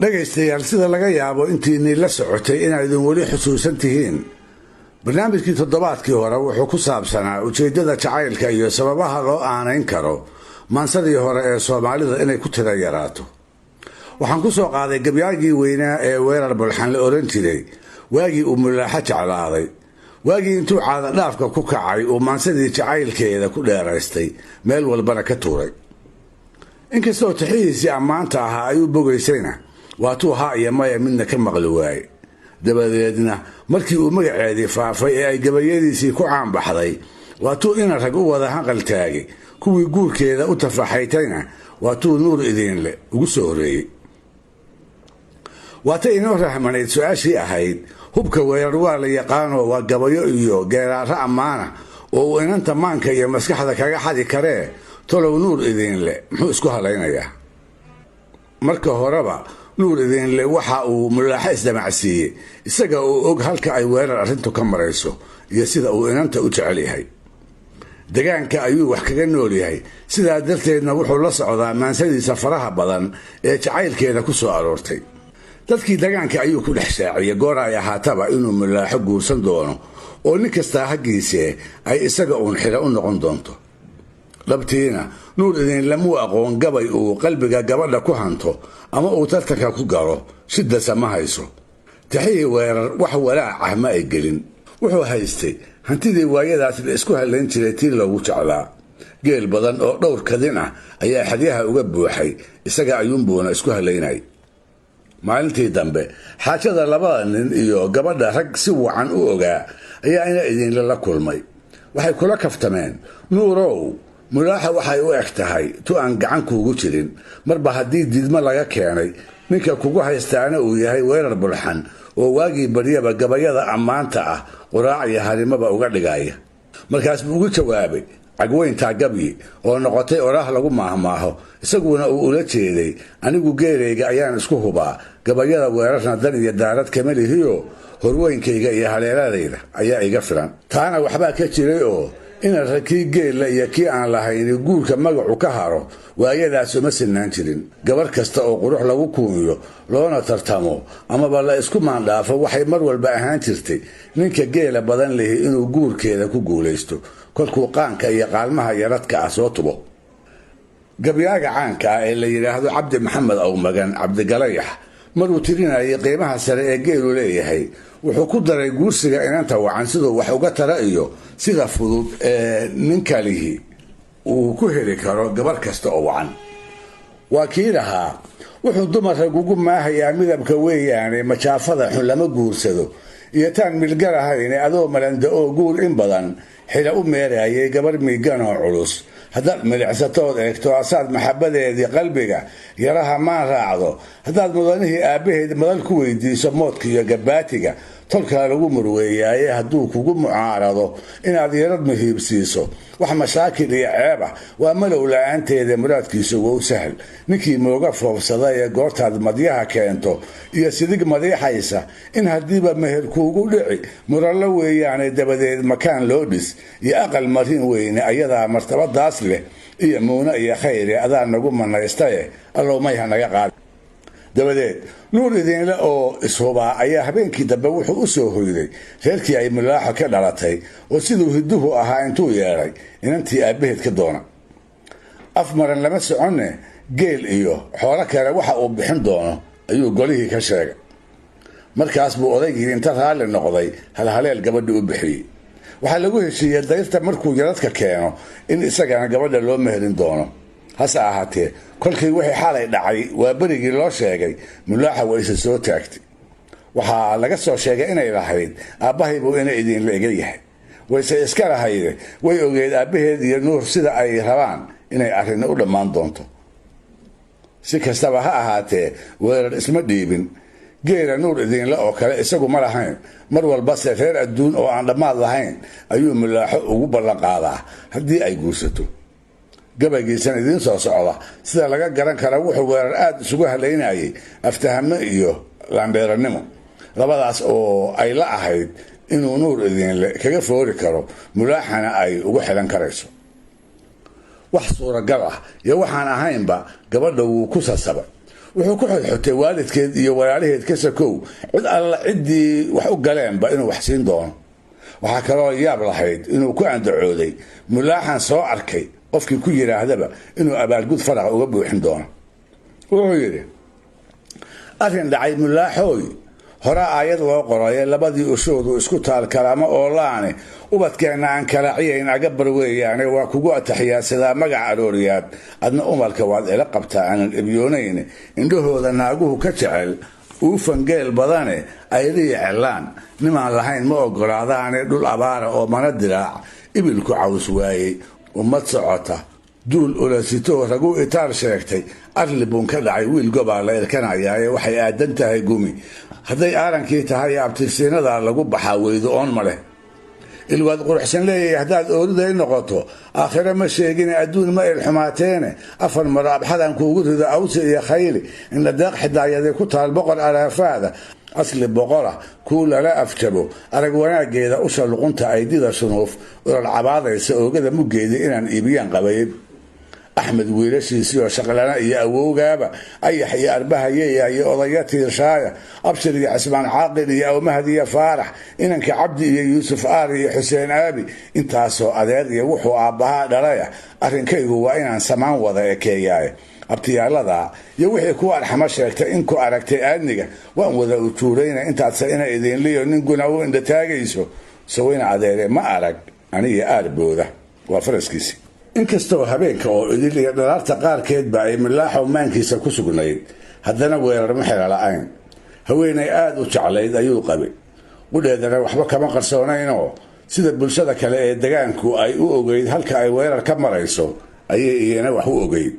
dhagaystayaal sida laga yaabo intiinii la socotay inaydin weli xusuusan tihiin barnaamijkii toddobaadkii hore wuxuu ku saabsanaa ujeeddada jacaylka iyo sababaha loo aanayn karo maansadii hore ee soomaalida inay ku tira yaraato. waxaan ku soo qaaday gabyaagii weynaa ee weerar bulxan la oran jiray waagii uu mulaaxo jeclaaday, waagii intuu caada dhaafka ku kacay uu maansadii jacaylkeeda ku dheeraystay meel walbana ka tuuray. inkastoo tixihiisii ammaanta ahaa ayuu bogaysayna waatuu haa iyo maya midna ka maqli waaye. dabadeedna markii uu magaceedii faafay ee ay gabayadiisii ku caanbaxday waatuu ina rag u wada hanqal taagay, kuwii guurkeeda u tafaxaytayna waatuu nuur idiinle ugu soo horreeyey. waatay inoo rahmanayd su-aashii ahayd hubka weerar waa la yaqaanoo waa gabayo iyo geeraaro ammaana oo uu inanta maanka iyo maskaxda kaga xadi karee tolow nuur idiinle muxuu isku halaynayaa? marka horeba nuur idiinle waxa uu mulaaxo isdamacsiiyey isaga oo og halka ay weerar arrintu ka marayso iyo sida uu inanta u jecel yahay. degaanka ayuu wax kaga nool yahay, sidaa darteedna wuxuu la socdaa maansadiisa faraha badan ee jacaylkeeda ku soo aroortay. dadkii degaanka ayuu ku dhex shaaciyey goor ay ahaataba inuu mulaaxo guursan doono oo nin kastaa haggiisee ay isaga uun xidha u noqon doonto. dhabtiina nuur idiinle muu aqoon gabay uu qalbiga gabadha ku hanto ama uu tartanka ku galo shidasa ma hayso. tixihii weerar wax walaac ah ma ay gelin. wuxuu haystay hantidii waayadaas la isku hallayn jiray tii loogu jeclaa. geel badan oo dhowr kadin ah ayaa xadyaha uga buuxay, isaga ayuunbuuna isku hallaynay. maalintii dambe xaajada labada nin iyo gabadha rag si wacan u ogaa ayaa ina idiinle la kulmay. waxay kula kaftameen, nuurow mulaaxa waxay u eg tahay tu aan gacan kuugu jirin, marba haddii diidmo laga keenay ninka kugu haystaana uu yahay weerar bulxan oo waagii baryaba gabayada ammaanta ah quraac iyo harimaba uga dhigaya. markaas buu ugu jawaabay cagweyntaa gabyi oo noqotay oraah lagu maahmaaho, isaguna uu ula jeeday anigu geerayga ayaan isku hubaa, gabayada weerarna dan iyo daarad kama lihiyo horweynkayga iyo haleeladayda ayaa iga filan. taana waxbaa ka jiray oo ina rag kii geella iyo kii aan lahayni guurka magacu ka haro waayadaas uma sinaan jirin. gabar kasta oo qurux lagu kuuniyo loona tartamo amaba la isku maandhaafo waxay mar walba ahaan jirtay ninka geela badan lihi inuu guurkeeda ku guulaysto kolkuu qaanka iyo qaalmaha yaradka ah soo tubo. gabyaaga caanka ah ee la yidhaahdo cabdi maxamed awmagan cabdigalayax maruu tirinayay qiimaha sare ee geelu leeyahay wuxuu ku daray guursiga inanta wacan siduu wax uga tara iyo sida fudud ee ninkalihi uu ku heli karo gabar kasta oo wacan. waa kii lahaa wuxuu dumar rag ugu maahayaa midabka weeyaane majaafada xun lama guursado iyo taan milgar ahayne adoo malanda oo guur in badan xila u meerayay gabar miigan oo culus. haddaad milicsatood eegto asaad maxabadeedii qalbiga yaraha maan raacdo, haddaad mudanihii aabbaheed madal ku weydiiso moodka iyo gabaatiga tolkaa lagu murweeyaaye hadduu kugu mucaarado inaad yarad muhiibsiiso wax mashaakil iyo ceeb ah waa malow la-aanteeda muraadkiisa wow sahal. ninkii mooga foofsada ee goortaad madyaha keento iyo sidig madiixaysa in haddiiba meher kuugu dhici murallo weeyaane dabadeed makaan loo dhis iyo aqal marin weyne ayadaa martabadaas leh iyo muuna iyo khayre adaa nagu manaystaye allow mayha naga qaad. dabadeed nuur idiinle oo ishubaa ayaa habeenkii dambe wuxuu u soo hoyday reerkii ay mulaaxo ka dhalatay oo siduu hidduhu ahaa intuu yeedhay inantii aabbaheed ka doona. af maran lama soconne geel iyo xoolo kale waxa uu bixin doono ayuu golihii ka sheegay. markaas buu odaygii inta raalli noqday halhaleel gabadhii u bixiyey. waxaa lagu heshiiyey dayrta markuu yaradka keeno in isagana gabadha loo meherin doono. hase ahaatee kolkii wixii xalay dhacay waa berigii loo sheegay mulaaxa wayse soo taagtay. waxaa laga soo sheegay inay lahayd aabbahay buu ina idiinle iga yahay. wayse iska lahayde way ogeed aabbaheed iyo nuur sida ay rabaan inay arrini u dhammaan doonto. si kastaba ha ahaatee weerar isma dhiibin. geela nuur idiinle oo kale isagu ma lahayn, mar walbase reer adduun oo aan dhammaad lahayn ayuu mulaaxo ugu ballanqaadaa haddii ay guursato. gabaygiisan idiin soo socda sida laga garan kara wuxuu weerar aad isugu halaynayay aftahamo iyo laandheerannimo, labadaas oo ay la ahayd inuu nuur idiinle kaga foori karo mulaaxana ay ugu xilan karayso. wax suuragal ah iyo waxaan ahaynba gabadha wuu ku sasabay. wuxuu ku xodxotay waalidkeed iyo walaalaheed ka sakow cid alla ciddii wax u galeenba inuu wax siin doono. waxaa kaloo yaab lahayd inuu ku andacooday mulaaxan soo arkay qofkii ku yidhaahdaba inuu abaalgud faraqa uga buuxin doono. wuxuu yidhi, arrin dhacay mulaaxooy, hore aayad loo qoraye labadii ushoodu isku taal kalama oolaane ubadkeenna aan kalaaciyayn agabar weeyaane waa kugu ataxiyaadsadaa magac arooriyaad adna umalka waad ila qabtaa aanan ebyoonayn indhahooda naaguhu ka jecel uufangeel badane ayriya celaan nimaan lahayn ma ogolaadaane dhul abaara oo mana diraac ibilku caws waayey ummad socota duul ulasitoo raguu itaar sheegtay arli buun ka dhacay wiil gobaa la irkanayaaye waxay aadan tahay gumi hadday aarankii tahay abtirsiinadaa lagu baxaa weydo oon ma leh ilwaad quruxsan leeyahay haddaad ooriday noqoto aakhire ma sheegine adduun ma ilxumaateene afar maro abxadan kuugu rido awsi iyo khayli inna deeq xidaayaday ku taal boqor araafaada asli boqolah kuu lala afjabo arag wanaaggeeda usha luqunta aydida sunuuf ural cabaadaysa oogada muggeeda inaan iibiyaan qabayn axmed wiilashiisii oo shaqlana iyo awowgaaba ayax iyo arbahayeya iyo odaya tiirshaaya abshir iyo cismaan caaqil iyo awmahad iyo faarax inanka cabdi iyo yuusuf aar iyo xuseen aabi intaasoo adeer iyo wuxuu aabbahaa dhalaya arrinkaygu waa inaan samaan wada ekeeyaaye abtiyaalada iyo wixii ku arxamo sheegtay in ku aragtay aadniga waan wada ujuurayna intaadse ina idinliyo nin guna u indhataagayso sawayna adeere ma arag aniga aarbooda waa faraskiisii. inkastoo habeenka oo idil iyo dhalaarta qaarkeedba ay milaaxow maankiisa ku sugnayd haddana weerar ma xela la-ayn. haweenay aada u jeclayd ayuu qabay, qudheedana waxba kama qarsoonaynoo sida bulshada kale ee degaanku ay u ogeyd halka ay weerar ka marayso ayay iyana wax u ogeyd.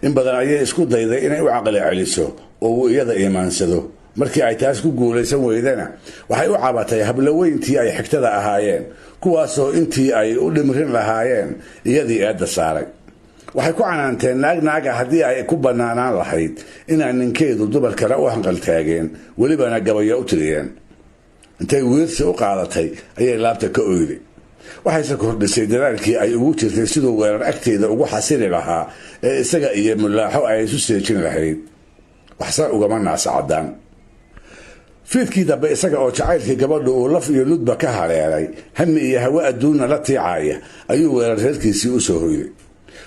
in badan ayay isku dayday inay u caqli celiso oo uu iyada iimaansado. markii ay taas ku guulaysan weydana waxay u cabatay habloweyntii ay xigtada ahaayeen, kuwaasoo intii ay u dhimrin lahaayeen iyadii eedda saaray. waxay ku canaanteen naagnaaga haddii ay ku bannaanaan lahayd inaan ninkeedu dumar kale u hanqaltaageen welibana gabayo u tiriyeen. intay wiirsi u qaadatay ayay laabta ka oyday. waxayse kordhisay dadaalkii ay ugu jirtay siduu weerar agteeda ugu xasili lahaa ee isaga iyo mulaaxo ay isu seejin lahayd. waxse ugama naasa caddaan. fiidkii dambe isaga oo jacaylkii gabadhu uu laf iyo ludba ka hareeray hami iyo hawe adduunna la tiicaya ayuu weerar reerkiisii u soo hoyday.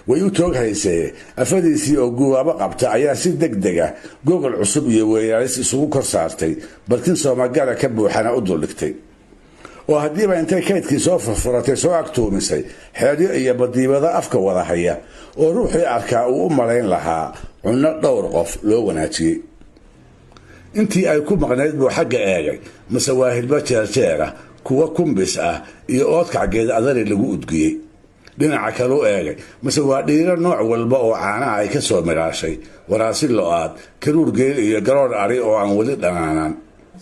way u toog haysee afadiisii oo guwaabo qabta ayaa si deg dega gogol cusub iyo weeraaris isugu kor saartay, barkin soomagala ka buuxana u duldhigtay. oo haddiiba intay kaydkii soo furfuratay soo agtuumisay xeedyo iyo badiibado afka wada haya oo ruuxii arkaa uu u malayn lahaa cunno dhowr qof loo wanaajiyey. intii ay ku maqnayd buu xagga eegay mase waa hilbo jeerjeera, kuwa kumbis ah iyo oodkacgeed adari lagu udgiyey. dhinaca kaleu eegay mase waa dhiiro nooc walba oo caanaha ay ka soo midhaashay, waraasi lo-aad, karuur geel iyo garoor ari oo aan weli dhanaanaan.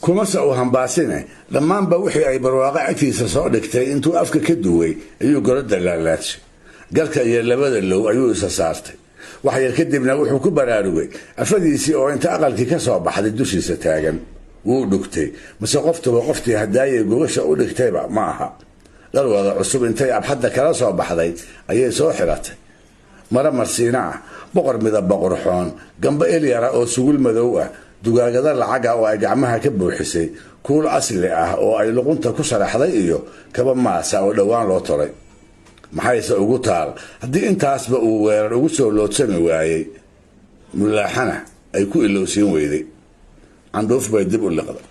kumase uu hambaasine dhammaanba wixii ay barwaaqo agtiisa soo dhigtay intuu afka ka duway ayuu gorodda laalaadshay. garka iyo labada low ayuu isa saartay. wax yar kadibna wuxuu ku baraarugay afadiisii oo inta aqalkii ka soo baxday dushiisa taagan. wuu dhugtay mase qoftuba qoftii hadaayay gogasha u dhigtayba ma aha. dharwada cusub intay abxadda kala soo baxday ayay soo xiratay. mara marsiina ah, boqor midaba qurxoon, gamba elyara oo sugul madow ah, dugaagada lacaga oo ay gacmaha ka buuxisay, kuul asli ah oo ay luqunta ku sharaxday iyo kaba maasa oo dhowaan loo toray. maxayse ugu taal haddii intaasba uu weerar ugu soo loodsami waayey, mulaaxana ay ku ilowsiin weyday. candhuuf bay dib u liqda.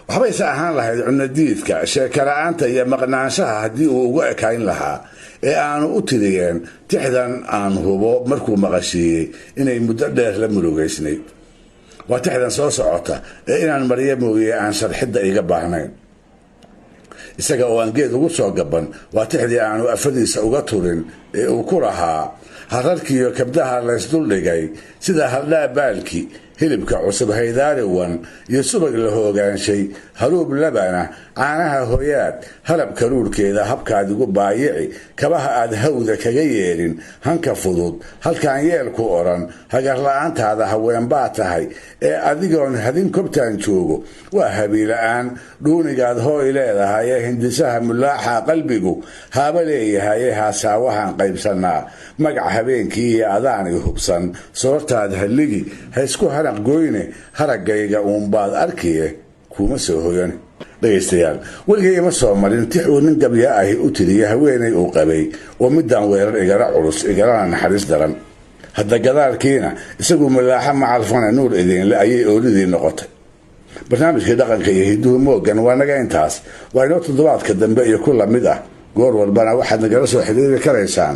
waxbayse ahaan lahayd cunadiidka, sheekala-aanta iyo maqnaanshaha haddii uu ugu ekayn lahaa ee aanu u tiriyeen tixdan aan hubo markuu maqashiiyey inay muddo dheer la murugaysnayd. waa tixdan soo socota ee inaan maryo mooye aan sharxidda iga baahnayn. isaga oo aan geed ugu soo gaban waa tixdii aanu afadiisa uga turin ee uu ku lahaa hararkiiyo kabdaha laysduldhigay sida haldhaa baalki hilibka cusub haydaariwan iyo subag la hoogaanshay haruub labana caanaha hoyaad halab karuurkeeda habkaad igu baayici kabaha aad hawda kaga yeelin hanka fudud halkaan yeelku odhan hagarla-aantaada haweenbaa tahay ee adigoon hadin kobtaan joogo waa habiila-aan dhuunigaad hooy leedahay ee hindisaha mulaaxa qalbigu haaba leeyahaye haasaawahan qaybsanaa magac habeenkii iyo adaani hubsan soortaad halligi ha isku haraq goyne haraggayga uunbaad arkiye kuma soo hoyan dhegaystayaal weligay ima soo marin tix uu nin gabya ahi u tiriya haweenay uu qabay oo midaan weerar igala culus igalana naxariis daran hadda gadaalkiina isagu mulaaxa macalfane nuur idinle ayay oolidii noqotay barnaamijkii dhaqanka iyo hiduhu moogan waa naga intaas waa inoo toddobaadka dambe iyo ku lamid ah goor walbana waxaad nagala soo xiriiri karaysaan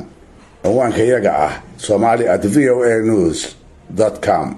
cinwaanka iyaga ah somali@voanews.com